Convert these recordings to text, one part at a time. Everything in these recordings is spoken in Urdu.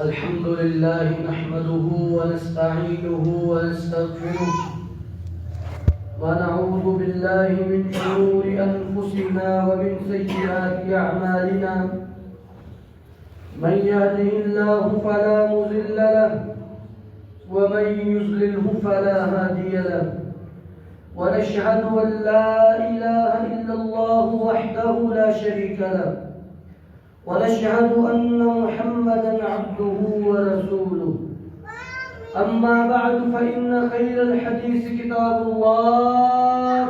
الحمد لله نحمده ونستعينه ونستغفره ونعوذ بالله من شرور أنفسنا ومن سيئات أعمالنا من يهده الله فلا مضل له ومن يضلله فلا هادي له ونشهد أن لا إله إلا الله وحده لا شريك له ونشهد أن محمدا عبده ورسوله أما بعد فإن خير الحديث كتاب الله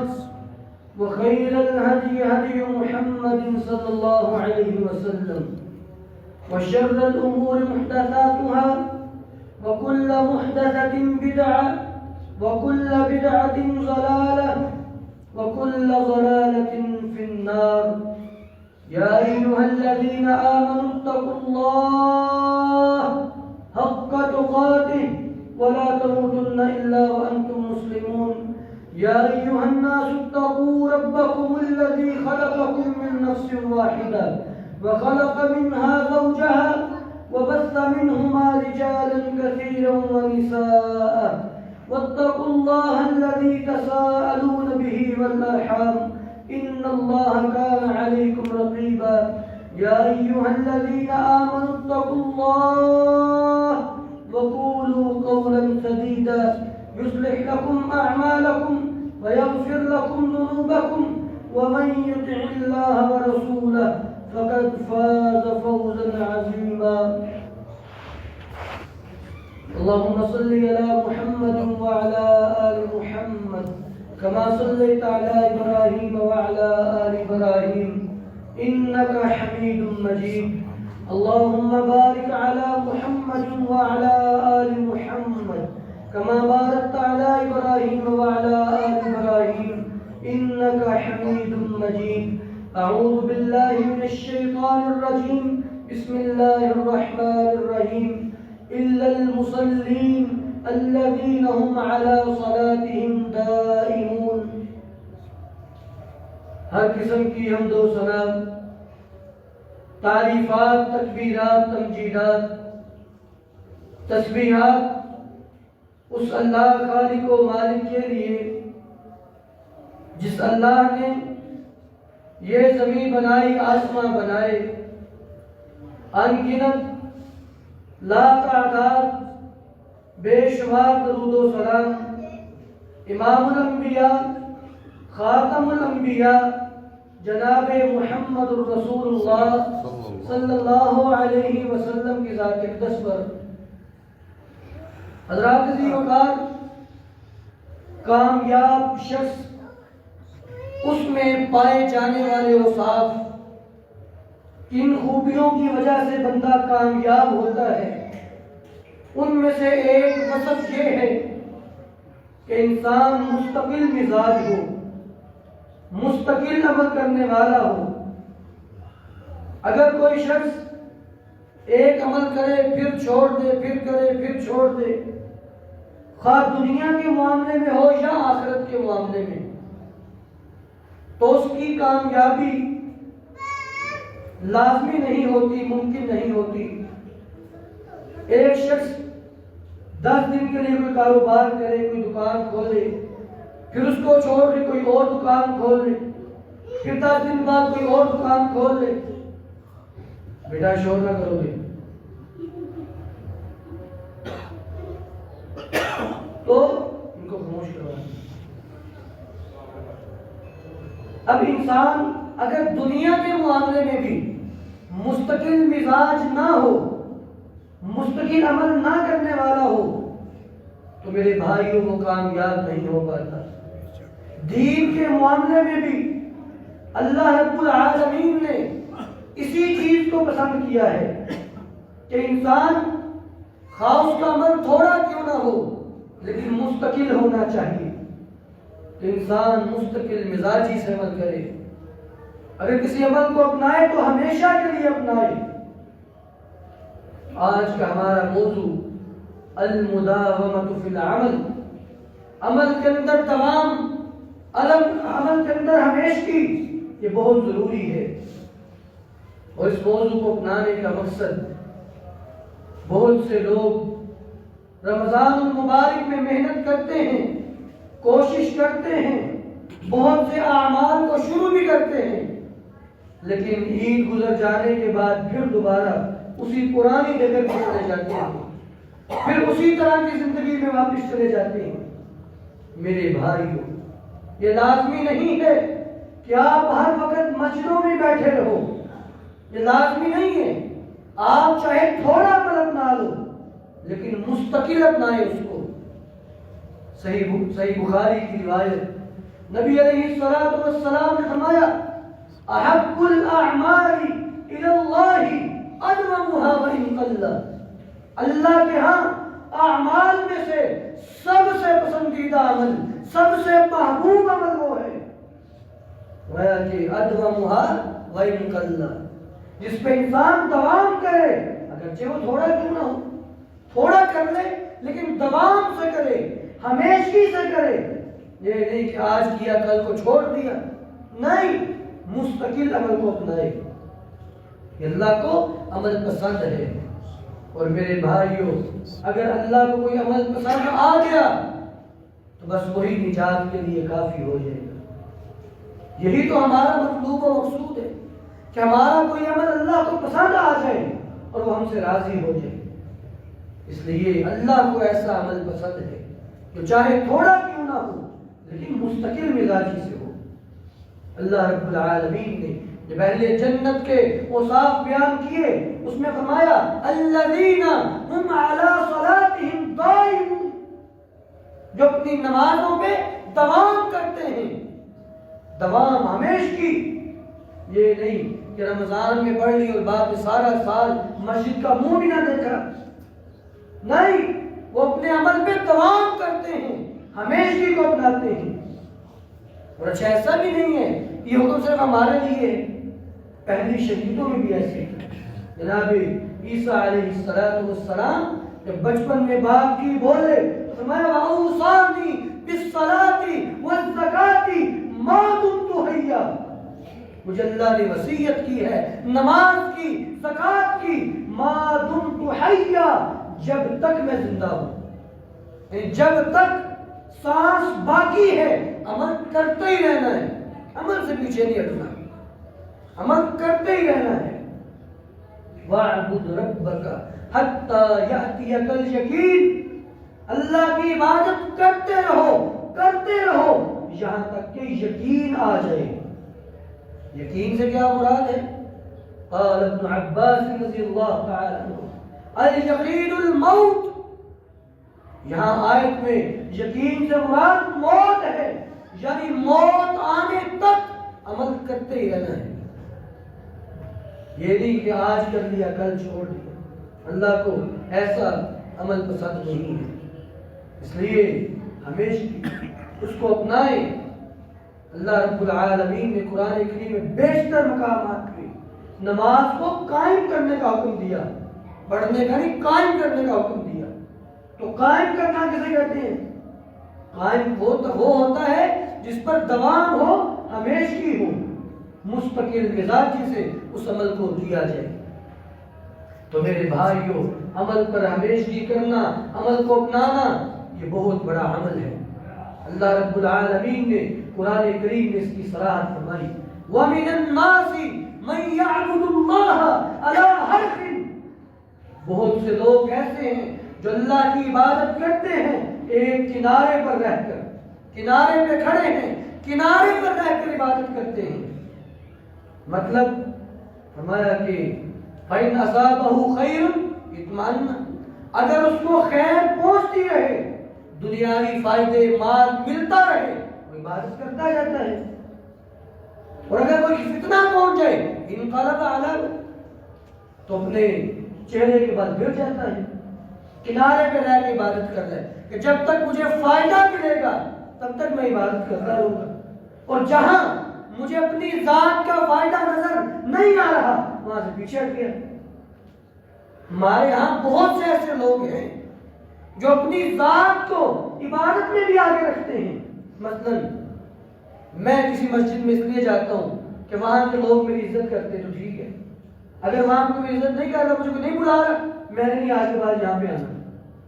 وخير الهدي هدي محمد صلى الله عليه وسلم وشر الأمور محدثاتها وكل محدثة بدعة وكل بدعة ضلالة وكل ضلالة في النار يا أيها الذين آمنوا اتقوا الله حق تقاته ولا تموتن إلا وأنتم مسلمون يا أيها الناس اتقوا ربكم الذي خلقكم من نفس واحدة وخلق منها زوجها وبث منهما رجالا كثيرا ونساء واتقوا الله الذي تساءلون به والأرحام إن الله كان عليكم رقيبا يا أيها الذين آمنوا اتقوا الله وقولوا قولا سديدا يصلح لكم أعمالكم ويغفر لكم ذنوبكم ومن يطع الله ورسوله فقد فاز فوزا عظيما اللهم صل على محمد وعلى آل محمد كما صليت على إبراهيم وعلى آل إبراهيم إنك حميد مجيد اللهم بارك على محمد وعلى آل محمد كما باركت على إبراهيم وعلى آل إبراهيم إنك حميد مجيد أعوذ بالله من الشيطان الرجيم بسم الله الرحمن الرحيم إلا المصلين الذين هم على صلاتهم دائمون ہر قسم کی حمد و ثنا تعریفات تکبیرات تمجیدات تسبیحات اس اللہ خالق و مالک کے لیے جس اللہ نے یہ زمین بنائی آسمان بنائے ان گنت لا تعداد بے شمار درود و سلام امام الانبیاء خاتم الانبیاء جناب محمد الرسول اللہ صلی اللہ علیہ وسلم کی ذات اقدس پر حضرات عزیز وقار کامیاب شخص اس میں پائے جانے والے اوصاف کن خوبیوں کی وجہ سے بندہ کامیاب ہوتا ہے ان میں سے ایک وصف یہ ہے کہ انسان مستقل مزاج ہو مستقل عمل کرنے والا ہو اگر کوئی شخص ایک عمل کرے پھر چھوڑ دے پھر کرے پھر چھوڑ دے خواہ دنیا کے معاملے میں ہو یا آخرت کے معاملے میں تو اس کی کامیابی لازمی نہیں ہوتی ممکن نہیں ہوتی ایک شخص 10 دن کے لیے کوئی کاروبار کرے کوئی دکان کھولے پھر اس کو چھوڑ کے کوئی اور دکان کھول لے پھر 10 دن بعد کوئی اور دکان کھول لے بیٹا شور نہ کرو گے تو ان کو خاموش کرو اب انسان اگر دنیا کے معاملے میں بھی مستقل مزاج نہ ہو مستقل عمل نہ کرنے والا ہو تو میرے بھائیوں وہ کامیاب نہیں ہو پاتا دین کے معاملے میں بھی اللہ رب العالمین نے اسی چیز کو پسند کیا ہے کہ انسان خواہ اس کا عمل تھوڑا کیوں نہ ہو لیکن مستقل ہونا چاہیے کہ انسان مستقل مزاجی سے عمل کرے اگر کسی عمل کو اپنائے تو ہمیشہ کے لیے اپنائے آج کا ہمارا موضوع المداومۃ فی العمل عمل کے اندر دوام عمل کے اندر ہمیشگی یہ بہت ضروری ہے اور اس موضوع کو اپنانے کا مقصد بہت سے لوگ رمضان المبارک میں محنت کرتے ہیں، کوشش کرتے ہیں، بہت سے اعمال کو شروع بھی کرتے ہیں، لیکن عید گزر جانے کے بعد پھر دوبارہ اسی پرانی جگہ پر چلے جاتے ہیں، پھر اسی طرح کی زندگی میں واپس چلے جاتے ہیں۔ میرے بھائیوں، یہ لازمی نہیں ہے کہ آپ ہر وقت مسجدوں میں بیٹھے رہو، یہ لازمی نہیں ہے۔ آپ چاہے تھوڑا عمل اپنا لو لیکن مستقل اپنائیں اس کو۔ صحیح بخاری کی روایت، نبی علیہ الصلوۃ والسلام نے فرمایا احب الاعمال الی اللہ ادومها وان قل۔ اللہ کے ہاں اعمال میں سے سب سے پسندیدہ عمل، سب سے محبوب عمل وہ ہے کہ ادومها وان قل، جس پہ انسان دوام کرے، اگرچہ وہ تھوڑا کیوں نہ ہو، تھوڑا کر لے لیکن دوام سے کرے، ہمیشگی سے کرے۔ یہ نہیں کہ آج کیا کل کو چھوڑ دیا، نہیں، مستقل عمل کو اپنائے۔ اللہ کو عمل پسند ہے۔ اور میرے بھائیوں، اگر اللہ کو کوئی عمل پسند آ گیا تو بس وہی نجات کے لیے کافی ہو جائے گا۔ یہی تو ہمارا مطلوب و مقصود ہے کہ ہمارا کوئی عمل اللہ کو پسند آ جائے اور وہ ہم سے راضی ہو جائے۔ اس لیے اللہ کو ایسا عمل پسند ہے جو چاہے تھوڑا کیوں نہ ہو لیکن مستقل مزاجی سے ہو۔ اللہ رب العالمین نے جب اہل جنت کے اوصاف بیان کیے، اس میں فرمایا الذین هم علی صلاتهم دائمون، جو اپنی نمازوں پہ دوام کرتے ہیں، دوام ہمیشگی۔ یہ نہیں کہ رمضان میں پڑھ لی اور بعد میں سارا سال مسجد کا منہ بھی نہ دیکھا، نہیں، وہ اپنے عمل پہ دوام کرتے ہیں، ہمیشگی کو اپناتے ہیں۔ اور اچھا ایسا بھی نہیں ہے یہ حکم صرف ہمارے لیے ہے، پہلی شہیدوں میں بھی ایسے جناب عیسیٰ علیہ السلام جب بچپن میں باپ کی بولے تو فرمایا وَأَوْصَانِي بِالصَّلَاةِ وَالزَّكَاةِ مَا دُمْتُ حَيًّا، مجھے اللہ نے وصیت کی ہے نماز کی، زکوٰۃ کی، ما دمت حیا، جب تک میں زندہ ہوں، یعنی جب تک سانس باقی ہے عمل کرتے ہی رہنا ہے، عمل سے پیچھے نہیں ہٹنا، عمل کرتے ہی رہنا ہے۔ وَاعْبُدْ رَبَّكَ حَتَّى يَأْتِيَكَ الْيَقِينُ، اللہ کی عبادت کرتے رہو یہاں تک کہ یقین آ جائے۔ یقین سے کیا مراد ہے؟ قال ابن عباس رضی اللہ تعالی عنہ الیقین الموت، یہاں آیت میں یقین سے مراد موت ہے، یعنی موت آنے تک عمل کرتے ہی رہنا ہے۔ یہ نہیں کہ آج کر لیا کل چھوڑ دیا، اللہ کو ایسا عمل پسند نہیں ہے، اس لیے ہمیشہ اس کو اپنائیں۔ اللہ رب العالمین نے قرآن کریم میں بیشتر مقامات پہ نماز کو قائم کرنے کا حکم دیا، پڑھنے کا نہیں، قائم کرنے کا حکم دیا۔ تو قائم کرنا کسے کہتے ہیں؟ قائم وہ ہوتا ہے جس پر دوام ہو، ہمیشگی ہو، مستقل مزاجی سے اس عمل کو کیا جائے۔ تو میرے بھائیوں، عمل پر ہمیشگی کرنا، عمل کو اپنانا، یہ بہت بڑا عمل ہے۔ اللہ رب العالمین نے قرآن کریم میں اس کی صراحت فرمائی وَمِنَ النَّاسِ مَن يَعْبُدُ اللَّهَ عَلَى حَرْفٍ، بہت سے لوگ ایسے ہیں جو اللہ کی عبادت کرتے ہیں ایک کنارے پر رہ کر، کنارے پہ کھڑے ہیں، کنارے پر رہ کر عبادت کرتے ہیں۔ مطلب فرمایا کہ فَإِنْ أَصَابَهُ خَيْرٌ اطمأن، اگر اس کو خیر پہنچتی رہے، دنیاوی فائدے مال ملتا رہے، وہ عبادت کرتا جاتا ہے۔ اور اگر کوئی فتنہ پہنچ جائے انقلب علی، تو اپنے چہرے کے بعد گر جاتا ہے، کنارے پہ رہ کے عبادت کرتا ہے کہ جب تک مجھے فائدہ ملے گا تب تک میں عبادت کرتا رہوں گا، اور جہاں مجھے اپنی ذات کا فائدہ نظر نہیں آ رہا وہاں سے پیچھے ہٹ گیا۔ ہمارے ہاں بہت سے ایسے لوگ ہیں جو اپنی ذات کو عبادت میں بھی آگے رکھتے ہیں۔ مثلا میں کسی مسجد میں اس لیے جاتا ہوں کہ وہاں کے لوگ میری عزت کرتے تو ٹھیک ہے، اگر وہاں کوئی عزت نہیں کر رہا, مجھے کوئی نہیں بلا رہا, میں نے نہیں آج کے بعد یہاں پہ آنا.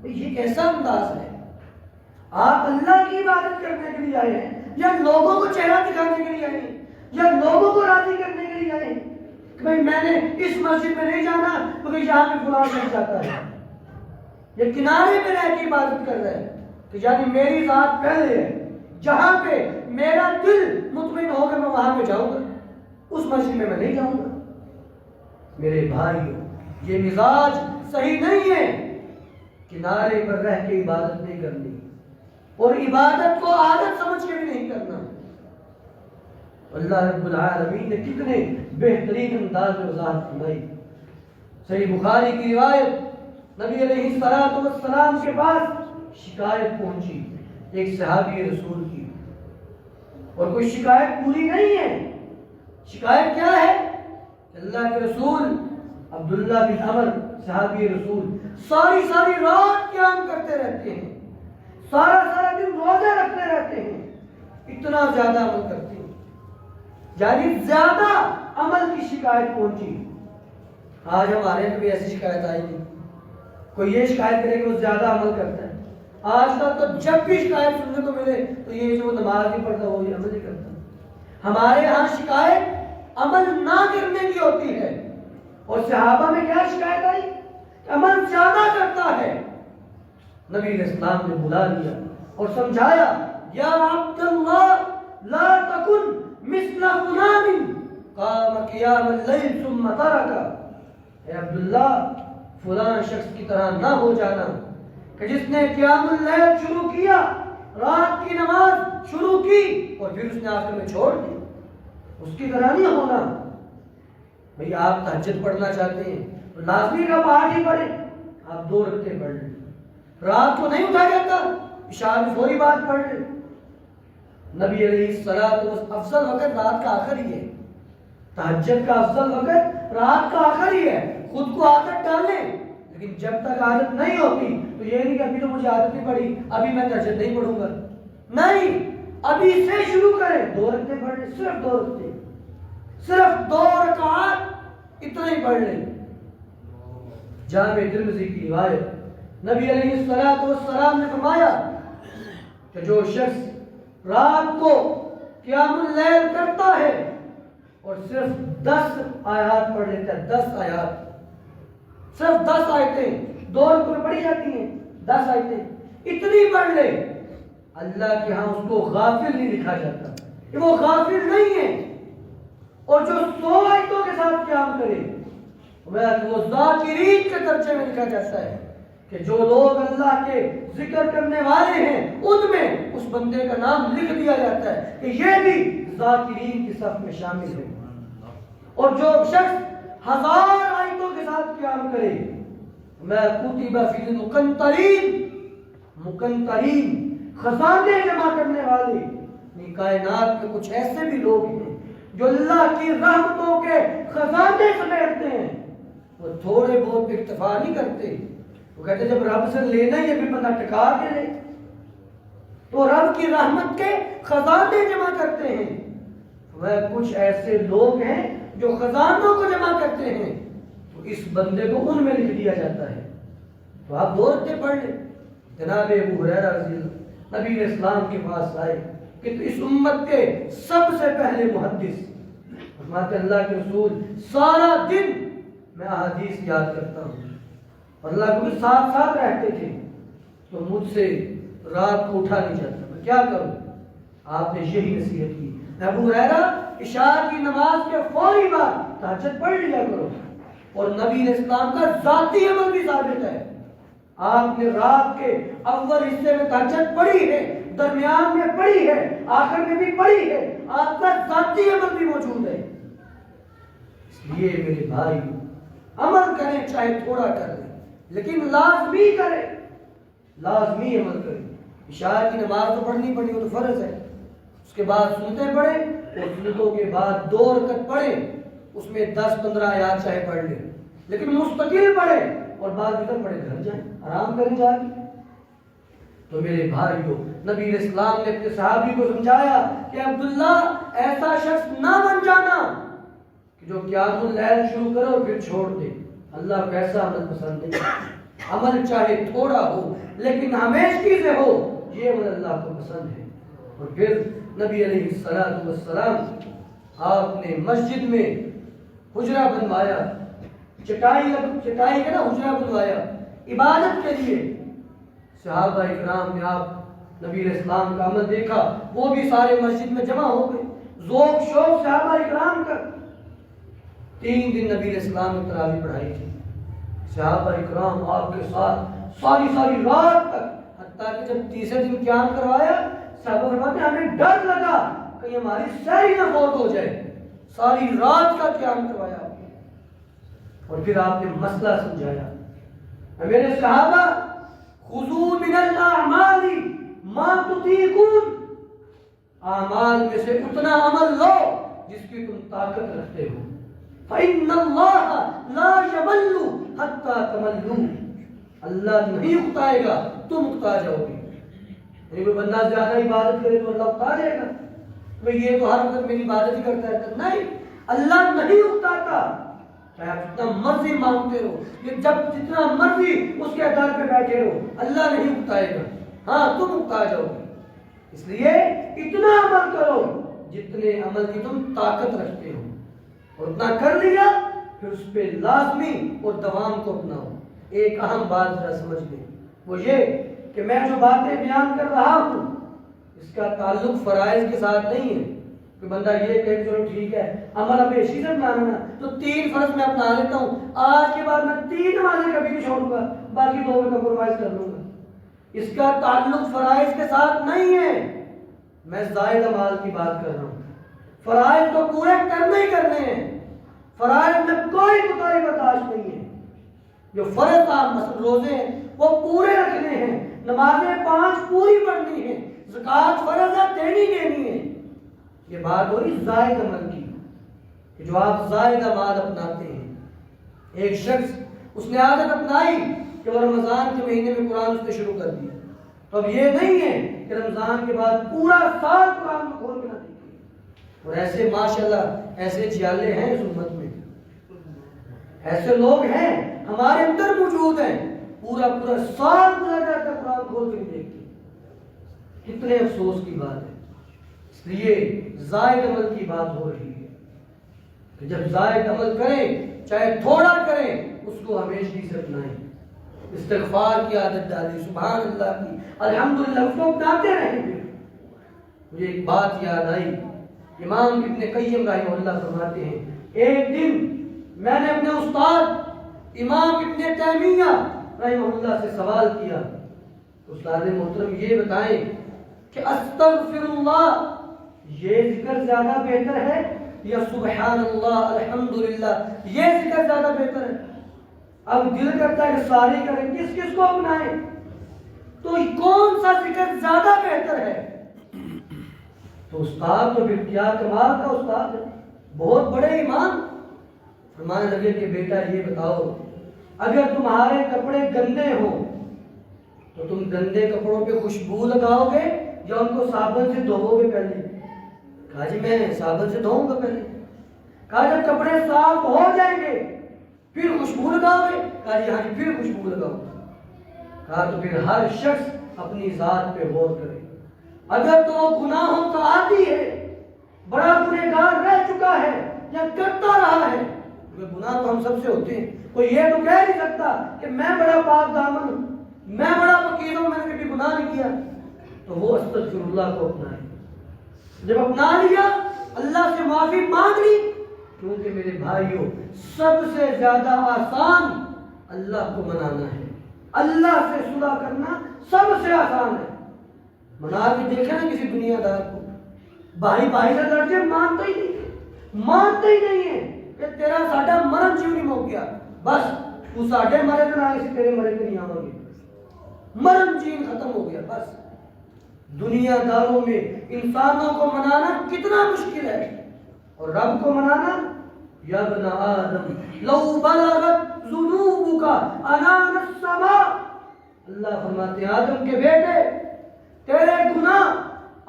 یہ کیسا انداز ہے؟ آپ اللہ کی عبادت کرنے کے لیے آئے ہیں یا لوگوں کو چہرہ دکھانے کے لیے آئے ہیں یا لوگوں کو راضی کرنے کے لیے آئے ہیں کہ بھائی میں نے اس مسجد میں نہیں جانا کیونکہ یہاں پہ فلاں شخص جاتا ہے, یہ کنارے پہ رہ کے عبادت کر رہے ہیں کہ یعنی میری ذات پہلے ہے, جہاں پہ میرا دل مطمئن ہوگا میں وہاں پہ جاؤں گا, اس مسجد میں نہیں جاؤں گا. میرے بھائیو, یہ مزاج صحیح نہیں ہے. کنارے پر رہ کے عبادت نہیں کرنی اور عبادت کو عادت سمجھ کے بھی نہیں کرنا. اللہ رب العالمین نے کتنے بہترین انداز میں وضاحت فرمائی. صحیح بخاری کی روایت, نبی علیہ السلام کے پاس شکایت پہنچی ایک صحابی رسول کی, اور کوئی شکایت پوری نہیں ہے. شکایت کیا ہے؟ اللہ کے رسول عبداللہ بن عمر صحابی رسول ساری رات قیام کرتے رہتے ہیں, سارا دن روزے رکھتے رہتے ہیں, اتنا زیادہ عمل کرتے ہیں, یعنی زیادہ عمل کی شکایت پہنچی. آج ہمارے یہاں بھی ایسی شکایت آئی نہیں. کوئی یہ شکایت کرے کہ وہ زیادہ عمل کرتا ہے. آج تک تو جب بھی شکایت سننے کو ملے تو یہ جو نماز نہیں پڑھتا وہ یہ عمل نہیں کرتا. ہمارے ہاں شکایت عمل نہ کرنے کی ہوتی ہے, اور صحابہ میں کیا شکایت آئی؟ عمل زیادہ کرتا ہے. نبی علیہ السلام نے بلا لیا اور سمجھایا, یا عبداللہ لا تکن مثل فلان قام قیام اللیل ثم ترک. اے عبداللہ, فلاں شخص کی طرح نہ ہو جانا کہ جس نے قیام اللیل شروع کیا, رات کی نماز شروع کی اور پھر اس نے آخر میں چھوڑ دی. اس کی طرح نہیں ہونا. بھئی آپ تہجد پڑھنا چاہتے ہیں تو لازمی کا پہاڑ ہی پڑھیں, آپ 2 رکعتیں پڑھ لیں. رات کو نہیں اٹھا جاتا, عشاء میں تھوڑی بات پڑھ لیں. نبی علیہ الصلوۃ افضل وقت رات کا آخر ہی ہے. تہجد کا افضل وقت رات کا آخر ہی ہے. خود کو عادت ڈالیں, لیکن جب تک عادت نہیں ہوتی تو یہ نہیں کہ ابھی تو مجھے عادت نہیں پڑی, ابھی میں تہجد نہیں پڑھوں گا. نہیں, ابھی سے شروع کریں. 2 رکعتیں پڑھ لیں, صرف 2 رکعتیں, صرف 2 رکعات اتنا ہی پڑھ لیں. جامع ترمذی کی روایت, نبی علیہ السلام نے فرمایا کہ جو شخص رات کو قیام اللیل کرتا ہے اور صرف 10 آیات پڑھ لیتا ہے, 10 آیات, صرف 10 آیتیں, 2 رکعت میں پڑھی جاتی ہیں, 10 آیتیں اتنی پڑھ لے, اللہ کے ہاں اس کو غافل نہیں لکھا جاتا کہ وہ غافل نہیں ہے. اور جو 100 آیتوں کے ساتھ قیام کرے وہ ذاکرین کے درجے میں لکھا جاتا ہے کہ جو لوگ اللہ کے ذکر کرنے والے ہیں ان میں اس بندے کا نام لکھ دیا جاتا ہے کہ یہ بھی ذاکرین کی صف میں شامل ہے. اور جو شخص 1000 آیتوں کے ساتھ قیام کرے, میں کتب فی المقنطرین, مقنطرین خزانے جمع کرنے والے. کائنات میں کچھ ایسے بھی لوگ ہیں جو اللہ کی رحمتوں کے خزانے سمیٹتے ہیں. وہ تھوڑے بہت پہ اکتفا نہیں کرتے, وہ کہتے جب رب سے لینا ہے یہ بھی بندہ ٹکا کے لے, تو رب کی رحمت کے خزانے جمع کرتے ہیں. وہ کچھ ایسے لوگ ہیں جو خزانوں کو جمع کرتے ہیں, تو اس بندے کو ان میں لکھ دیا جاتا ہے. تو آپ 2 رکعتیں پڑھ لیں. جناب ابو ہریرہ رضی اللہ نبی علیہ السلام کے پاس آئے کہ اس امت کے سب سے پہلے محدث, فرماتے اللہ کے رسول سارا دن میں احادیث یاد کرتا ہوں, اور اللہ کے ساتھ رہتے تھے, تو مجھ سے رات کو اٹھا نہیں جاتا, میں کیا کروں؟ آپ نے یہی نصیحت کی, ابو ہریرہ عشاء کی نماز کے فوری بعد تہجد پڑھ لیا کرو. اور نبی علیہ السلام کا ذاتی عمل بھی ثابت ہے, آپ نے رات کے اول حصے میں تہجد پڑھی ہے, درمیان میں پڑھی ہے, آخر میں بھی پڑھی ہے, آپ کا ذاتی عمل بھی موجود ہے. اس لیے میرے بھائی عمل کریں, چاہے تھوڑا کر لیں, لیکن لازمی کریں, لازمی عمل کریں. عشاء کی نماز تو پڑھنی پڑی, وہ تو فرض ہے. اس کے بعد سنتیں پڑھیں, اور سنتوں کے بعد 2 رکعت پڑھیں, اس میں 10-15 آیات چاہے پڑھ لیں, لیکن مستقل پڑھیں, اور بعد ادھر پڑھے گھر جائیں, آرام کریں جا کے. تو میرے بھائی کو نبی علیہ السلام نے اپنے صحابی کو سمجھایا کہ عبداللہ ایسا شخص نہ بن جانا کہ جو قیام اللیل شروع کرو اور پھر چھوڑ دے، اللہ کو ایسا عمل پسند نہیں۔ عمل چاہے تھوڑا ہو لیکن ہمیشگی سے ہو، یہ عمل اللہ کو پسند ہے۔ اور پھر نبی علیہ السلام آپ نے مسجد میں حجرہ بنوایا، چٹائی کا نا حجرہ بنوایا عبادت کے لیے۔ صحابہ اکرام نے آپ نبی علیہ السلام کا عمل دیکھا، وہ بھی سارے مسجد میں جمع ہو گئے، ذوق شوق صحابہ اکرام کا۔ 3 دن نبی علیہ السلام نے تراویح پڑھائی تھی، صحابہ اکرام آپ کے ساتھ ساری رات تک، حتیٰ کہ جب تیسرے دن قیام کروایا صحابہ فرماتے ہیں ہمیں ڈر لگا کہ ہماری سحری نہ فوت ہو جائے، ساری رات کا قیام کروایا آپ نے۔ اور پھر آپ نے مسئلہ سمجھایا، میرے صحابہ خذوا من الاعمال ما تطیقون، اعمال میں سے اتنا عمل لو جس کی تم طاقت رکھتے ہو، فإن اللہ لا یمل حتی تملوا، اللہ نہیں اکتائے گا، تم اکتا جاؤ گے۔ یعنی کوئی بندہ زیادہ عبادت کرے تو اللہ اکتا جائے گا، بھئی یہ تو ہر وقت میری عبادت ہی کرتا ہے، نہیں، اللہ نہیں اکتاتا، چاہے آپ جتنا مرضی مانگتے رہو، یہ جب جتنا مرضی اس کے در پہ بیٹھے رہو، اللہ نہیں اکتائے گا، ہاں تم اکتا جاؤ گے۔ اس لیے اتنا عمل کرو جتنے عمل کی تم طاقت رکھتے ہو، اور اتنا کر لیا پھر اس پہ لازمی اور دوام کو اپناؤ۔ ایک اہم بات ذرا سمجھ لیں، وہ یہ کہ میں جو باتیں بیان کر رہا ہوں اس کا تعلق فرائض کے ساتھ نہیں ہے کہ بندہ یہ کہے چلو ٹھیک ہے عمل اب اسی سے بنانا تو 3 فرض میں اپنا لیتا ہوں، آج کے بعد میں 3 نمازیں کبھی نہیں چھوڑوں گا، باقی 2 میں کمپرومائز کر لوں گا۔ اس کا تعلق فرائض کے ساتھ نہیں ہے، میں زائد اعمال کی بات کر رہا ہوں۔ فرائض تو پورے کرنے ہی کرنے ہیں، فرائض میں کوئی کوتاہی برداشت نہیں ہے۔ جو فرض مثلا روزے ہیں وہ پورے رکھنے ہیں، نمازیں 5 پوری پڑھنی ہیں، زکوٰۃ فرض ہے دینی ہے۔ یہ بات ہو رہی زائد عمل کی کہ جو آپ زائد اعمال اپناتے ہیں۔ ایک شخص اس نے عادت اپنائی کہ وہ رمضان کے مہینے میں قرآن اس نے شروع کر دیا، تو اب یہ نہیں ہے کہ رمضان کے بعد پورا سال قرآن کھول کے نہ دیکھیے۔ اور ایسے ماشاءاللہ ایسے جیالے ہیں اس امت میں، ایسے لوگ ہیں ہمارے اندر موجود ہیں، پورا سال گزر جاتا ہے قرآن کھول کے نہیں دیکھتے۔ کتنے افسوس کی بات ہے۔ اس لیے زائد عمل کی بات ہو رہی ہے کہ جب زائد عمل کریں چاہے تھوڑا کریں اس کو ہمیشگی سے اپنائیں، استغفار کی عادت ڈالیں، سبحان اللہ کی الحمدللہ اس کو اپناتے رہیں۔ پھر مجھے ایک بات یاد آئی، امام ابن قیم رحمہ اللہ فرماتے ہیں ایک دن میں نے اپنے استاد امام ابن تیمیہ رحمہ اللہ سے سوال کیا، استاد محترم یہ بتائیں کہ استغفر اللہ یہ ذکر زیادہ بہتر ہے یا سبحان اللہ الحمدللہ یہ ذکر زیادہ بہتر ہے؟ اب دل کرتا ہے کہ ساری کریں، کس کو اپنائیں؟ تو کون سا ذکر زیادہ بہتر ہے؟ تو استاد تو پھر کیا کمال کا استاد ہے، بہت بڑے امام، فرمانے لگے کہ بیٹا یہ بتاؤ اگر تمہارے کپڑے گندے ہوں تو تم گندے کپڑوں پہ خوشبو لگاؤ گے یا ان کو صابن سے دھوؤ گے پہلے؟ کہا جی میں صابن سے دھوؤں گا پہلے۔ کہا جب کپڑے صاف ہو جائیں گے پھر خوشبو لگاؤ گے؟ کہا جی ہاں جی پھر خوشبو لگاؤ۔ کہا تو پھر ہر شخص اپنی ذات پہ غور کرے، اگر تو وہ گناہوں کا عادی ہے، بڑا گنہگار رہ چکا ہے یا کرتا رہا ہے، کیونکہ گناہ تو ہم سب سے ہوتے ہیں، کوئی یہ تو کہہ نہیں سکتا کہ میں بڑا پاک دامن ہوں، میں بڑا فقیر ہوں، میں نے کبھی گناہ نہیں کیا، تو وہ استغفر اللہ کو اپنائے۔ جب اپنا لیا اللہ سے معافی مانگ لی، کیونکہ میرے بھائیوں سب سے زیادہ آسان اللہ کو منانا ہے، اللہ سے صلح کرنا سب سے آسان ہے۔ منا کے دیکھیں نا کسی دنیا دار کو، بھائی سے لڑتے مانتے ہی نہیں ہے کہ تیرا ساڈا مرن کیوں نہیں ہو گیا، بس تو ساڈے مرے تو نہ کسی تیرے مرے تو نہیں آؤ گے، مرن چین ختم ہو گیا بس۔ دنیا داروں میں انسانوں کو منانا کتنا مشکل ہے، اور رب کو منانا یا ابن آدم لو بلغت ذنوبک عنان السماء، اللہ فرماتے ہیں آدم کے بیٹے تیرے گناہ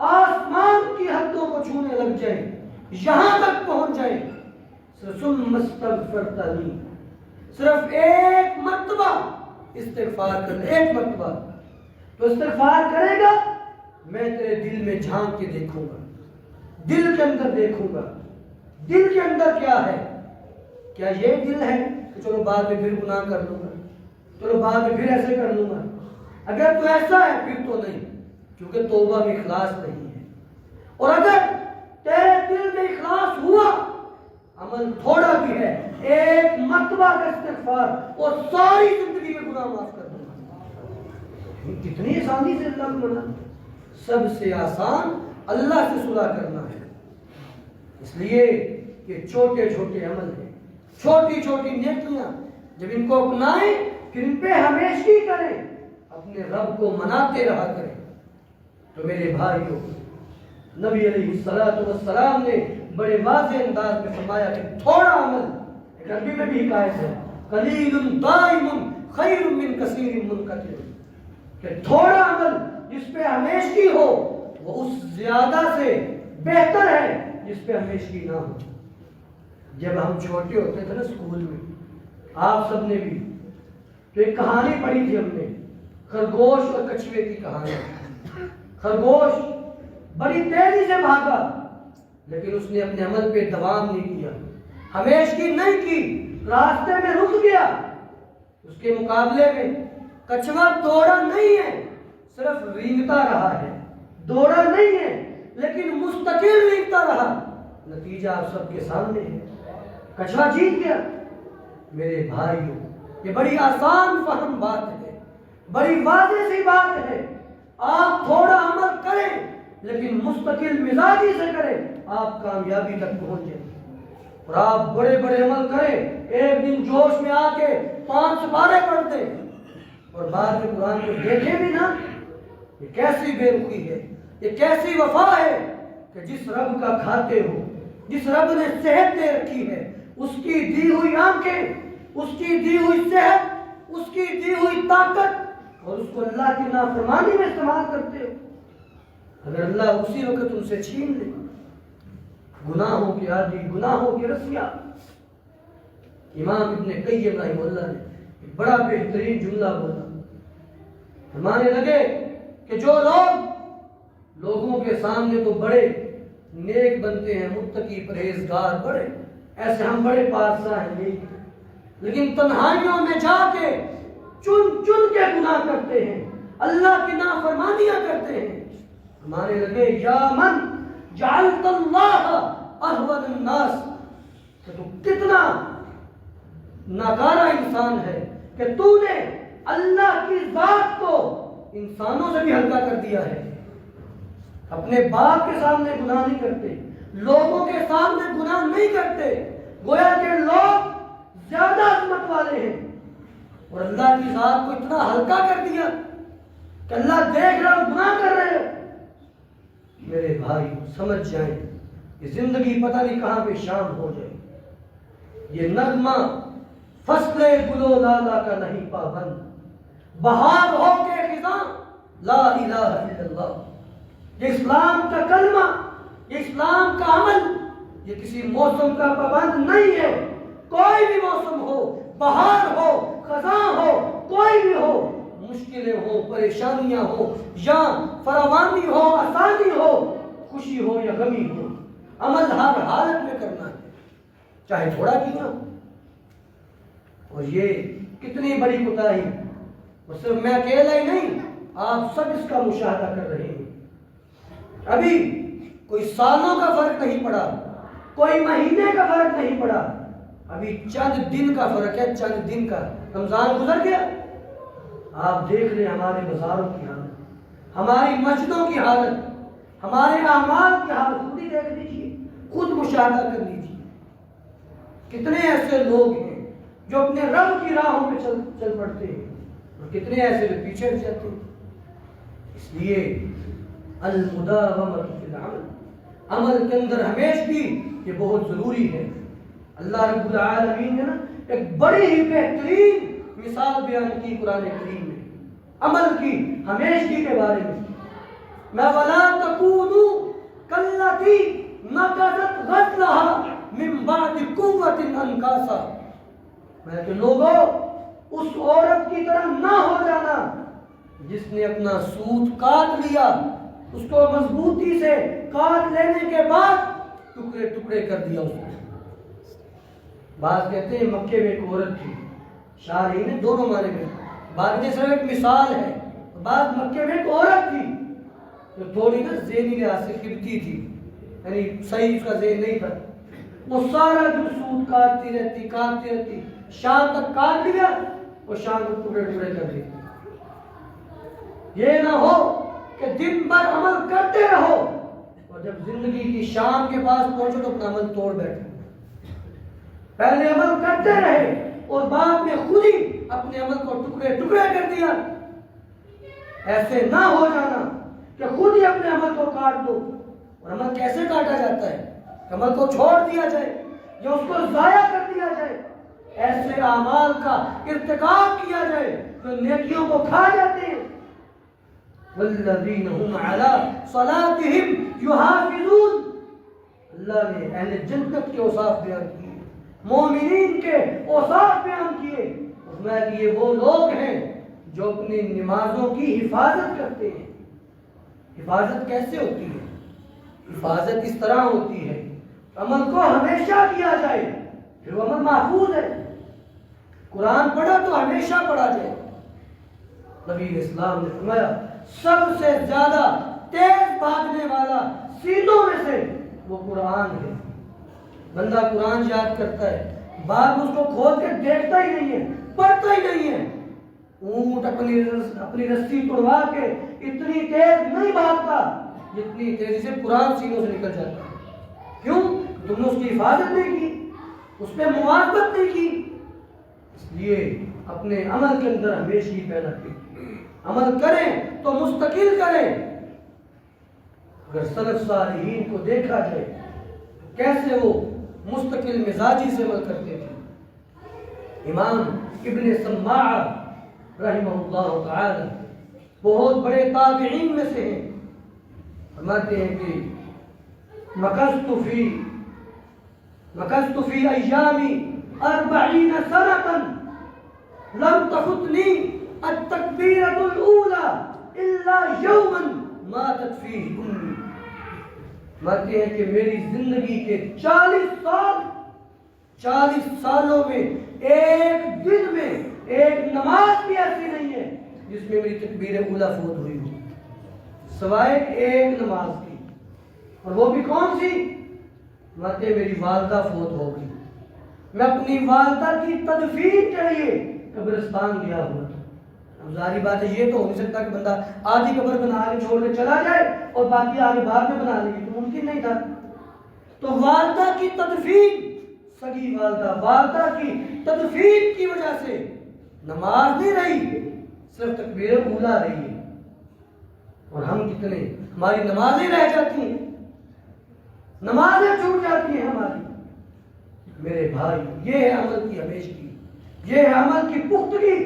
آسمان کی حدوں کو چھونے لگ جائیں، یہاں تک پہنچ جائیں، ثم استغفرتنی، صرف ایک مرتبہ استغفار کرنا، ایک مرتبہ تو استغفار کرے گا، میں تیرے دل میں جھانک کے دیکھوں گا، دل کے اندر دیکھوں گا، دل کے اندر کیا ہے، کیا یہ دل ہے کہ چلو بعد میں پھر گناہ کر لوں گا، چلو بعد میں پھر ایسے کر لوں گا، اگر تو ایسا ہے پھر تو نہیں، کیونکہ توبہ میں اخلاص نہیں ہے۔ اور اگر تیرے دل میں اخلاص ہوا، عمل تھوڑا بھی ہے، ایک مرتبہ کا استغفار اور ساری زندگی میں گناہ معاف کر دوں گا۔ کتنی آسانی سے اللہ کو منا، سب سے آسان اللہ سے صلح کرنا ہے۔ اس لیے کہ چھوٹے چھوٹے عمل ہیں، چھوٹی چھوٹی نیکیاں، جب ان کو اپنائیں پھر ان پہ ہمیشگی کریں، اپنے رب کو مناتے رہا کریں۔ تو میرے بھائیوں، نبی علیہ السلام نے بڑے واضح انداز میں فرمایا کہ تھوڑا عمل، ایک عربی میں بھی حکایت ہے، قلیل دائم خیر من کثیر منقطع، کہ تھوڑا عمل جس پہ ہمیشگی ہو وہ اس زیادہ سے بہتر ہے جس پہ ہمیشگی نہ ہو۔ جب ہم چھوٹے ہوتے تھے نا اسکول میں، آپ سب نے بھی تو ایک کہانی پڑھی تھی ہم نے، خرگوش اور کچھوے کی کہانی۔ خرگوش بڑی تیزی سے بھاگا لیکن اس نے اپنے عمل پہ دوام نہیں کیا، ہمیشگی نہیں کی، راستے میں رک گیا۔ اس کے مقابلے میں کچھوا دوڑا نہیں ہے، صرف رینگتا رہا ہے، دوڑا نہیں ہے لیکن مستقل رینگتا رہا، نتیجہ آپ سب کے سامنے ہے، کچھوا جیت گیا۔ میرے بھائیوں، یہ بڑی آسان فہم بات ہے، بڑی واضح سی بات ہے۔ آپ تھوڑا عمل کریں لیکن مستقل مزاجی سے کریں، آپ کامیابی تک پہنچ جائیں۔ اور آپ بڑے بڑے عمل کریں، ایک دن جوش میں آ کے 5 سپارے پڑھ دیں اور بعد میں قرآن کو دیکھیں بھی نہ، یہ کیسی بے رخی ہے، یہ کیسی وفا ہے کہ جس رب کا کھاتے ہو، جس رب نے صحت دے رکھی ہے، اس کی دی ہوئی آنکھیں، اس کی دی ہوئی صحت، اس کی دی ہوئی طاقت، اور اس کو اللہ کی نافرمانی میں استعمال کرتے ہو۔ اگر اللہ اسی وقت ان سے چھین لے، گناہوں کی عادی، گناہوں کی رسیاں۔ امام ابن قیم رحمہ اللہ نے ایک بڑا بہترین جملہ بولا، فرمانے لگے کہ جو لوگوں کے سامنے تو بڑے نیک بنتے ہیں، متقی پرہیزگار بڑے، ایسے ہم بڑے پارسا ہیں نہیں، لیکن تنہائیوں میں جا کے چن چن کے گناہ کرتے ہیں، اللہ کی نافرمانیاں کرتے ہیں۔ ہمارے لگے یا من جعلت اللہ احون الناس، کہ تو کتنا ناکارہ انسان ہے کہ تو نے اللہ کی ذات کو انسانوں سے بھی ہلکا کر دیا ہے۔ اپنے باپ کے سامنے گناہ نہیں کرتے، لوگوں کے سامنے گناہ نہیں کرتے، گویا کہ لوگ زیادہ عظمت والے ہیں، اور اللہ کی ذات کو اتنا ہلکا کر دیا کہ اللہ دیکھ رہا گناہ کر رہے ہو۔ میرے بھائی سمجھ جائیں، یہ زندگی پتہ نہیں کہاں پہ شام ہو جائے۔ یہ نغمہ فصل گل و لالا کا نہیں پابند، بہار ہو کے خزاں لا الہ الا اللہ۔ یہ اسلام کا کلمہ، یہ اسلام کا عمل، یہ کسی موسم کا پابند نہیں ہے۔ کوئی بھی موسم ہو، بہار ہو، خزاں ہو، کوئی بھی ہو، مشکلیں ہو، پریشانیاں ہو، یا فراوانی ہو، آسانی ہو، خوشی ہو یا غمی ہو، عمل ہر حالت میں کرنا ہے، چاہے تھوڑا کیوں نہ ہو۔ اور یہ کتنی بڑی کوتاہی، اور صرف میں اکیلا ہی نہیں، آپ سب اس کا مشاہدہ کر رہے ہیں۔ ابھی کوئی سالوں کا فرق نہیں پڑا، کوئی مہینے کا فرق نہیں پڑا، ابھی چند دن کا فرق ہے، چند دن کا۔ رمضان گزر گیا، آپ دیکھ لیں ہمارے بازاروں کی حالت، ہماری مسجدوں کی حالت، ہمارے اعمال کی حالت، خود ہی دیکھ لیجیے، خود مشاہدہ کر لیجیے۔ کتنے ایسے لوگ ہیں جو اپنے رب کی راہوں پہ چل پڑتے ہیں، اور کتنے ایسے جو پیچھے ہٹ جاتے ہیں۔ اس لیے المداومۃ فی العمل، عمل کے اندر ہمیشگی یہ بہت ضروری ہے۔ اللہ رب العالمین نے نا ایک بڑی ہی بہترین مثال بیان کی قرآن کریم میں عمل کی ہمیشگی کے بارے میں۔ میں وَلَا تَكُونُوا كَالَّتِي نَقَضَتْ غَزْلَهَا من بعد قوة انکاسا، میں کہ لوگوں اس عورت کی طرح نہ ہو جانا جس نے اپنا سوت کاٹ لیا، اس کو مضبوطی سے کاٹ لینے کے بعد ٹکڑے ٹکڑے کر دیا اس نے۔ بعض کہتے ہیں مکے میں ایک عورت تھی، شارحین نے دونوں معنی میں، بعض نے صرف ایک مثال ہے، بعض مکے میں ایک عورت تھی جو تھوڑی نا ذہنی لحاظ سے قبطی تھی، یعنی صحیح اس کا ذہن نہیں تھا، وہ سارا جو سوت کاٹتی رہتی، شام تک کاٹ لیا اور شام کو ٹکڑے ٹکڑے کر دیا۔ یہ نہ ہو کہ دن بھر عمل کرتے رہو اور جب زندگی کی شام کے پاس پہنچو تو اپنا عمل توڑ بیٹھو۔ پہلے عمل کرتے رہے اور بعد میں خود ہی اپنے عمل کو ٹکڑے ٹکڑے کر دیا۔ ایسے نہ ہو جانا کہ خود ہی اپنے عمل کو کاٹ دو۔ اور عمل کیسے کاٹا جاتا ہے؟ عمل کو چھوڑ دیا جائے یا اس کو ضائع کر دیا جائے، ایسے اعمال کا ارتکاب کیا جائے جو نیکیوں کو کھا جاتے ہیں۔ والذین هم علی صلاتہم یحافظون، اللہ نے اہل جنت کے اوصاف بیان کیے، مومنین کے اوصاف بیان کیے، اس میں کہ یہ وہ لوگ ہیں جو اپنی نمازوں کی حفاظت کرتے ہیں۔ حفاظت کیسے ہوتی ہے؟ حفاظت اس طرح ہوتی ہے عمل کو ہمیشہ کیا جائے، پھر وہ عمل محفوظ ہے۔ قرآن پڑھا تو ہمیشہ پڑھا جائے۔ نبی اسلام نے فرمایا سب سے زیادہ تیز بھاگنے والا سینوں میں سے وہ قرآن ہے۔ بندہ قرآن یاد کرتا ہے، بعد اس کو کھول کے دیکھتا ہی نہیں ہے، پڑھتا ہی نہیں ہے۔ اونٹ اپنی رسی توڑوا کے اتنی تیز نہیں بھاگتا جتنی تیزی سے قرآن سینوں سے نکل جاتا ہے۔ کیوں؟ تم نے اس کی حفاظت نہیں کی، اس پہ مواظبت نہیں کی۔ اس لیے اپنے عمل کے اندر ہمیشہ پیدا کی، عمل کریں تو مستقل کریں۔ اگر سلف صالحین کو دیکھا جائے کیسے وہ مستقل مزاجی سے عمل کرتے تھے۔ امام ابن سماع رحمہ اللہ تعالی بہت بڑے تابعین میں سے ہیں، فرماتے ہیں کہ مکثت فی ایامی 40 سنة لم تفتنی التکبیرۃ الاولی الا یوما ماتت فیہ امی۔ فرماتے ہیں کہ میری زندگی کے 40 سالوں میں ایک دن میں ایک نماز بھی ایسی نہیں ہے جس میں میری تکبیر اولی فوت ہوئی ہو، سوائے ایک نماز کی، اور وہ بھی کون سی؟ فرماتے میری والدہ فوت ہو گئی، میں اپنی والدہ کی تدفین کے لیے قبرستان گیا ہوا تھا۔ اب ظاہری بات ہے یہ تو ہو نہیں سکتا کہ بندہ آدھی قبر بنا کے چھوڑ کے چلا جائے اور باقی آگے بعد میں بنا لے، تو ممکن نہیں تھا۔ تو والدہ کی تدفین، سگی والدہ کی تدفین کی وجہ سے نماز نہیں رہی، صرف تکبیر اولی رہی ہے۔ اور ہم کتنے، ہماری نمازیں رہ جاتی ہیں، نمازیں چھوٹ جاتی ہیں ہماری۔ میرے بھائی، یہ ہے عمل کی ہمیشگی، یہ ہے عمل کی پختگی۔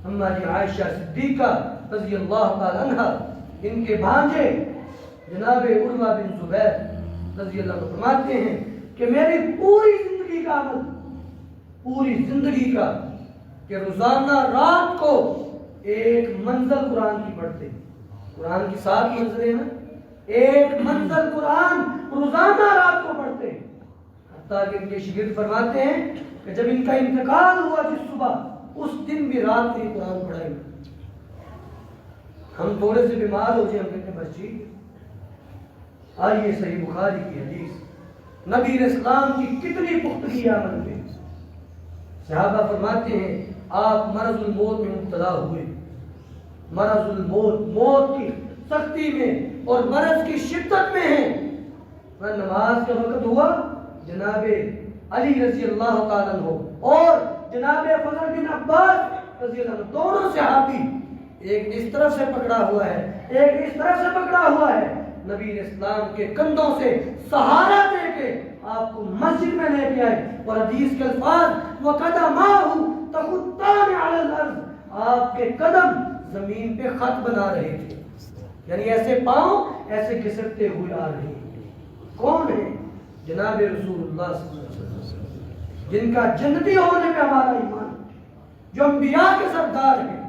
ہماری عائشہ صدیقہ رضی اللہ تعالی عنہ، ان کے بھانجے جناب عروہ بن زبیر رضی اللہ عنہ فرماتے ہیں کہ میری پوری زندگی کا عمل، پوری زندگی کا، کہ روزانہ رات کو ایک منزل قرآن کی پڑھتے، قرآن کی 7 منزلیں نا، ایک منزل قرآن روزانہ رات کو پڑھتے، حتیٰ کہ ان کے شاگرد فرماتے ہیں کہ جب ان کا انتقال ہوا جس صبح، اس دن بھی رات میں قرآن پڑھائے۔ ہم تھوڑے سے بیمار ہو جائیں، ہم کہتے ہیں بس ٹھیک۔ آئیے صحیح بخاری کی حدیث، نبی اسلام کی کتنی پختگی عمل میں۔ صحابہ فرماتے ہیں آپ مرض الموت میں مبتلا ہوئے، مرض الموت، موت کی سختی میں اور مرض کی شدت میں ہیں۔ نماز کا وقت ہوا، جناب علی رضی اللہ تعالیٰ عنہ اور جناب فضل بن عباس رضی اللہ عنہ، دونوں صحابی، ایک اس طرف سے پکڑا ہوا ہے، ایک اس طرف سے پکڑا ہوا ہے، نبی اسلام کے کندھوں سے سہارا دے کے آپ کو مسجد میں لے کے آئے، اور حدیث کے الفاظ وَقَدَمَاهُ تَخُطَّانِ عَلَى الْأَرْضِ، آپ کے قدم زمین پہ خط بنا رہے تھے، یعنی ایسے پاؤں ایسے گھسٹتے ہوئے آ رہے ہیں۔ کون ہے جناب رسول اللہ صلی اللہ علیہ وسلم، جن کا جنتی ہونے پہ ہمارا ایمان، جو انبیاء کے سردار ہیں،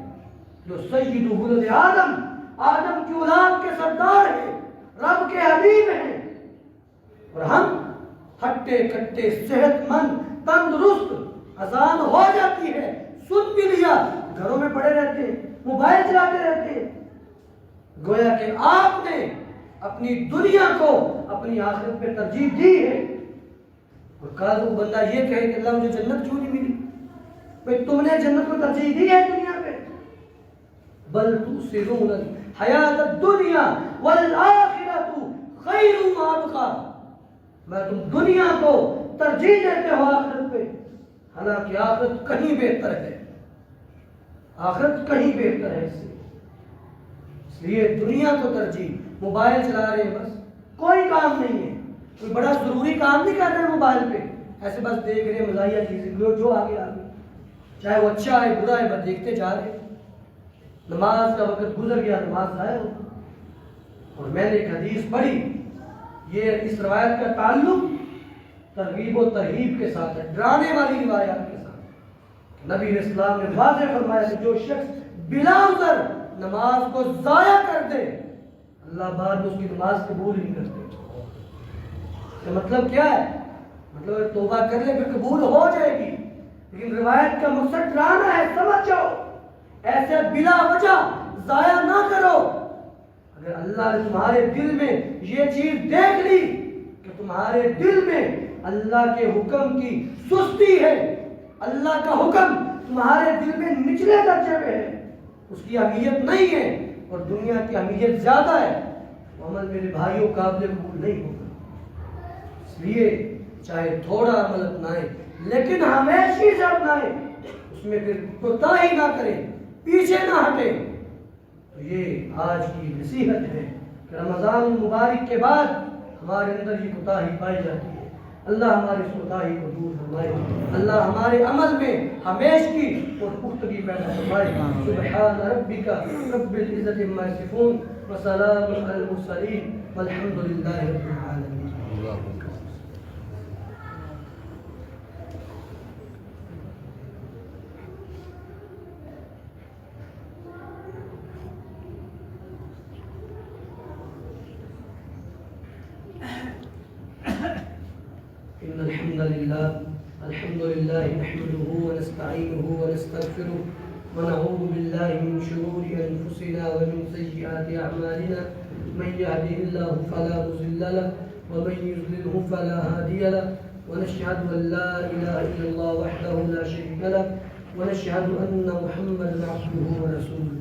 جو سید ولد آدم، آدم کی اولاد کے سردار ہیں، رب کے حبیب ہیں، اور ہم ہٹے کٹے صحت مند تندرست، اذان ہو جاتی ہے سن بھی لیا، گھروں میں پڑے رہتے ہیں، موبائل چلاتے رہتے ہیں، گویا کہ آپ نے اپنی دنیا کو اپنی آخرت پہ ترجیح دی ہے۔ اور کل وہ بندہ یہ کہے کہ اللہ مجھے جنت کیوں نہیں ملی؟ بھئی تم نے جنت کو ترجیح دی ہے دنیا پہ؟ بل تؤثرون الحیات الدنیا والآخرۃ خیر وابقیٰ، میں تم دنیا کو ترجیح دیتے ہو آخرت پہ، حالانکہ آخرت کہیں بہتر ہے، آخرت کہیں بہتر ہے اس سے۔ اس لیے دنیا کو ترجیح، موبائل چلا رہے ہیں، بس کوئی کام نہیں ہے، کوئی بڑا ضروری کام نہیں کر رہے ہیں موبائل پہ، ایسے بس دیکھ رہے ہیں مزاحیہ چیزیں، جو آگے آگے، چاہے وہ اچھا ہے برا ہے، بس دیکھتے جا رہے ہیں۔ نماز کا وقت گزر گیا، نماز ضائع ہو۔ اور میں نے ایک حدیث پڑھی، یہ اس روایت کا تعلق ترغیب و ترہیب کے ساتھ ہے، ڈرانے والی روایات کے ساتھ۔ نبی علیہ السلام نے واضح فرمایا کہ جو شخص بلا عذر نماز کو ضائع کر دے، اللہ بعد میں اس کی نماز قبول نہیں کرتے۔ اس کا مطلب کیا ہے؟ مطلب اگر توبہ کر لے پھر قبول ہو جائے گی، لیکن روایت کا مقصد ڈرانا ہے، سمجھ جاؤ، ایسے بلا وجہ ضائع نہ کرو۔ اگر اللہ نے تمہارے دل میں یہ چیز دیکھ لی کہ تمہارے دل میں اللہ کے حکم کی سستی ہے، اللہ کا حکم تمہارے دل میں نچلے درجے میں ہے، اس کی اہمیت نہیں ہے اور دنیا کی اہمیت زیادہ ہے، وہ عمل میرے بھائیوں قابل قبول نہیں ہوگا۔ اس لیے چاہے تھوڑا عمل اپنائیں لیکن ہمیشہ سے اپنائیں، اس میں پھر کوتاہی نہ کریں، پیچھے نہ ہٹیں۔ تو یہ آج کی نصیحت ہے کہ رمضان المبارک کے بعد ہمارے اندر یہ کوتاہی پائی جاتی ہے، اللہ ہماری اس کوتاہی کو دور فرمائے، اللہ ہمارے عمل میں ہمیشگی اور پختگی پیدا فرمائے۔ سبحان ربک رب العزت عما یصفون وسلام علی المرسلین والحمد للہ رب العالمین۔ إن الحمد لله نحمده ونستعينه ونستغفره ونعوذ بالله من شرور أنفسنا ومن سيئات أعمالنا، من يهده الله فلا مضل له ومن يضلله فلا هادي له، ونشهد أن لا إله إلا الله وحده لا شريك له، ونشهد أن محمدا عبده ورسوله۔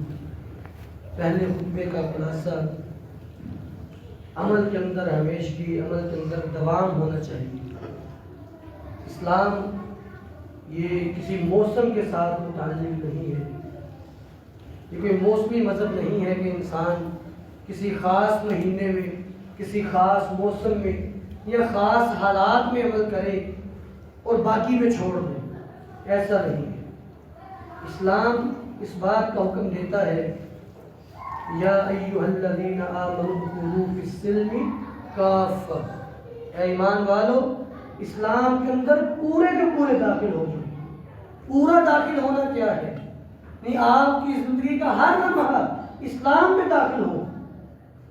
پہلے خطبے کا خلاصہ، عمل کے اندر ہمیشگی، عمل کے اندر دوام ہونا چاہیے۔ اسلام یہ کسی موسم کے ساتھ متعلق نہیں ہے، یہ کوئی موسمی مذہب نہیں ہے کہ انسان کسی خاص مہینے میں، کسی خاص موسم میں یا خاص حالات میں عمل کرے اور باقی میں چھوڑ دے، ایسا نہیں ہے۔ اسلام اس بات کا حکم دیتا ہے، یا ایھا الذین آمنوا ادخلوا فی السلم کافہ، اے ایمان والو اسلام کے اندر پورے کے پورے داخل ہو جائیں۔ پورا داخل ہونا کیا ہے؟ نہیں آپ کی زندگی کا ہر لمحہ اسلام میں داخل ہو،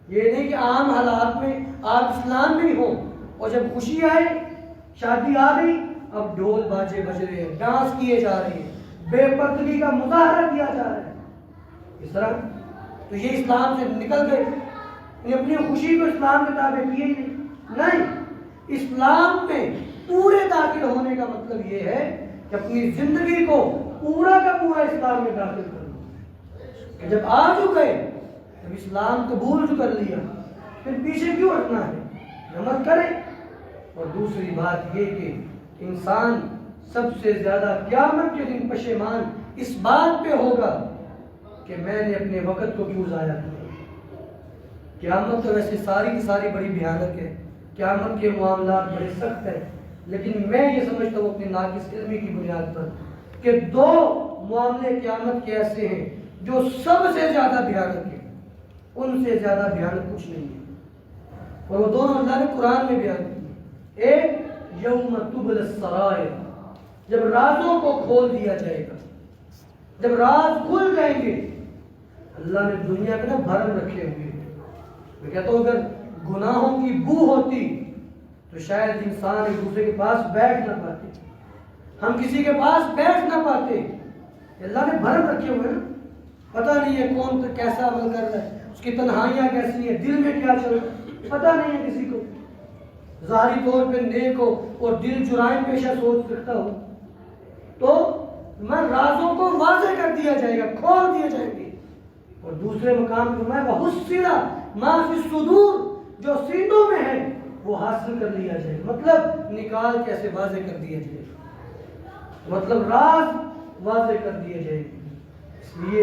یہ نہیں کہ عام حالات میں آپ اسلام میں ہی ہو، اور جب خوشی آئے، شادی آ گئی، اب ڈھول باجے بج رہے ہیں، ڈانس کیے جا رہے ہیں، بے پردگی کا مظاہرہ کیا جا رہا ہے، اس طرح تو یہ اسلام سے نکل گئے، اپنی خوشی کو اسلام کے تابع کیے نہیں۔ اسلام میں پورے داخل ہونے کا مطلب یہ ہے کہ اپنی زندگی کو پورا کا پورا اسلام میں داخل کرنا، کہ جب آ چکے، جب اسلام قبول جو کر لیا، پھر پیچھے کیوں ہٹنا ہے، عمل کرے۔ اور دوسری بات یہ کہ انسان سب سے زیادہ قیامت کے دن پشیمان اس بات پہ ہوگا کہ میں نے اپنے وقت کو کیوں ضائع کیا۔ قیامت تو ویسے ساری کی ساری بڑی بھیانک ہے، قیامت کے معاملات بڑے سخت ہیں، لیکن میں یہ سمجھتا ہوں اپنی ناقص علمی کی بنیاد پر کہ دو معاملے قیامت کے ایسے ہیں جو سب سے زیادہ بھیانک ہیں، ان سے زیادہ بھیانک کچھ نہیں ہے، اور وہ دونوں اللہ نے قرآن میں بیان کیے۔ ایک یوم تبل السرائر، جب رازوں کو کھول دیا جائے گا، جب راز کھل جائیں گے۔ اللہ نے دنیا میں نا بھرم رکھے ہوئے، میں کہتا ہوں اگر گناہوں کی بو ہوتی تو شاید انسان ایک دوسرے کے پاس بیٹھ نہ پاتے، ہم کسی کے پاس بیٹھ نہ پاتے۔ اللہ نے بھرم رکھے ہوئے نا، پتہ نہیں ہے کون کیسا عمل کر رہا ہے، اس کی تنہائیاں کیسی ہیں، دل میں کیا چل رہا ہے، پتہ نہیں ہے کسی کو۔ ظاہری طور پہ نیک ہو اور دل جرائم پیشہ سوچ رکھتا ہو، تو میں رازوں کو واضح کر دیا جائے گا، کھول دیے جائیں گے۔ اور دوسرے مقام پر میں وَحُصِّلَ مَا فِي الصُّدُورِ، جو سینوں میں ہے وہ حاصل کر لیا جائے گا، مطلب نکال کے ایسے واضح کر دیا جائے گا، مطلب راز واضح کر دیے جائیں گے۔ اس لیے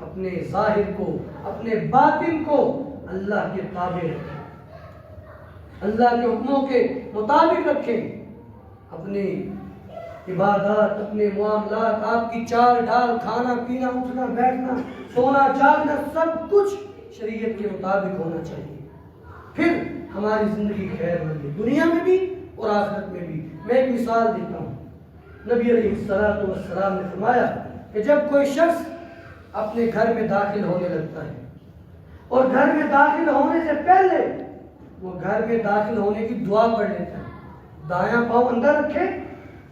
اپنے ظاہر کو، اپنے باطن کو اللہ کے تابع رکھیں، اللہ کے حکموں کے مطابق رکھیں۔ اپنی عبادات، اپنے معاملات، آپ کی چال ڈھال، کھانا پینا، اٹھنا بیٹھنا، سونا جاگنا، سب کچھ شریعت کے مطابق ہونا چاہیے، پھر ہماری زندگی خیر بنے، دنیا میں بھی اور آخرت میں بھی۔ میں ایک مثال دیتا ہوں، نبی علیہ السلام نے فرمایا کہ جب کوئی شخص اپنے گھر میں داخل ہونے لگتا ہے اور گھر میں داخل ہونے سے پہلے وہ گھر میں داخل ہونے کی دعا پڑھ لیتا ہے، دایاں پاؤں اندر رکھے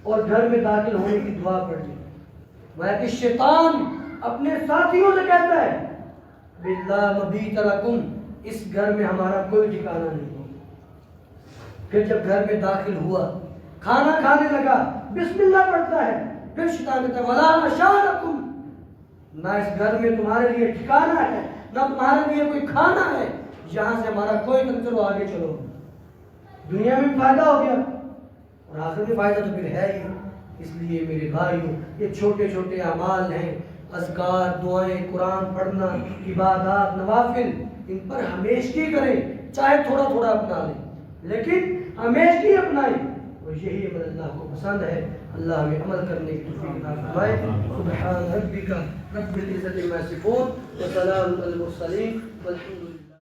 اور گھر میں داخل ہونے کی دعا پڑھ لیتا ہے، وہ کہ شیطان اپنے ساتھیوں سے کہتا ہے باللہ مبیت لکم، اس گھر میں ہمارا کوئی ٹھکانہ نہیں ہو۔ پھر جب گھر میں داخل ہوا، کھانا کھانے لگا، بسم اللہ پڑھتا ہے، پھر شیطان کہتا ہے ولا عشاء لکم، نہ اس گھر میں تمہارے لیے ٹھکانہ ہے، نہ تمہارے لیے کوئی کھانا ہے، یہاں سے ہمارا کوئی نہ چلو آگے چلو۔ دنیا میں بھی فائدہ ہو گیا اور آخرت میں فائدہ تو پھر ہے ہی۔ اس لیے میرے بھائیوں، یہ چھوٹے چھوٹے اعمال ہیں، اذکار، دعائیں، قرآن پڑھنا، عبادات، نوافل، ان پر ہمیشگی کریں، چاہے تھوڑا تھوڑا اپنا لیں لیکن ہمیشگی اپنائیں، اور یہی عمل اللہ کو پسند ہے۔ اللہ ہمیں عمل کرنے کی توفیق عطا فرمائے۔ سبحان ربک رب العزت عما یصفون وسلام علی المرسلین والحمد للہ۔